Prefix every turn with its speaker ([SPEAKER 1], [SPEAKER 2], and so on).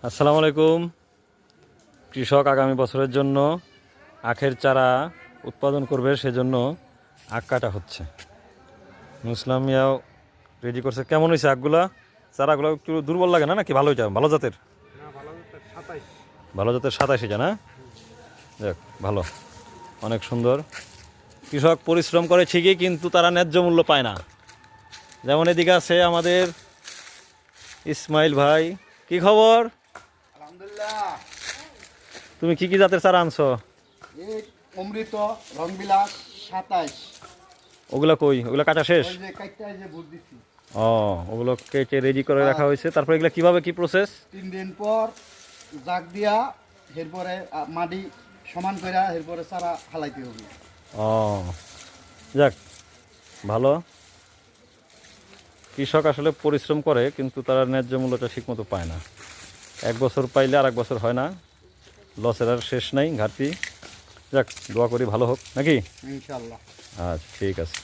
[SPEAKER 1] আসসালামু আলাইকুম। কৃষক আগামী বছরের জন্য আখের চারা উৎপাদন করবে, সেজন্য আখ কাটা হচ্ছে। মুসলাম মিয়াও রেডি করছে। কেমন হয়েছে আখগুলা? চারাগুলো একটু দুর্বল লাগে না, নাকি ভালো? এটা ভালো জাতের? ভালো জাতের 27 এটা না? দেখ, ভালো, অনেক সুন্দর। কৃষক পরিশ্রম করে ঠিকই, কিন্তু তারা ন্যায্য মূল্য পায় না। যেমন এদিকে আছে আমাদের ইসমাইল ভাই। কি খবর?
[SPEAKER 2] আলহামদুলিল্লাহ।
[SPEAKER 1] তুমি কি কি জাতের চারা আনছো?
[SPEAKER 2] এই অমৃত রংবিলাস 27
[SPEAKER 1] ওগুলা কই? ওগুলা কাটা শেষ?
[SPEAKER 2] ওই যে কাইটা যে ভোট দিছি।
[SPEAKER 1] ও, ওগুলো কেটে রেডি করে রাখা হয়েছে। তারপর এগুলো কিভাবে, কি প্রসেস?
[SPEAKER 2] 3 দিন পর জাগ দিয়া এরপরে মাটি সমান কইরা এরপরে চারা ফালাইতে হবে।
[SPEAKER 1] ও, যাক, ভালো। কৃষক আসলে পরিশ্রম করে, কিন্তু তারা ন্যায্য মূল্যটা ঠিক মতো পায় না। এক বছর পাইলে আর এক বছর হয় না, লসের আর শেষ নাই, ঘাটতি। যাক, দোয়া করি ভালো হোক নাকি।
[SPEAKER 2] ইনশাআল্লাহ।
[SPEAKER 1] আচ্ছা, ঠিক আছে।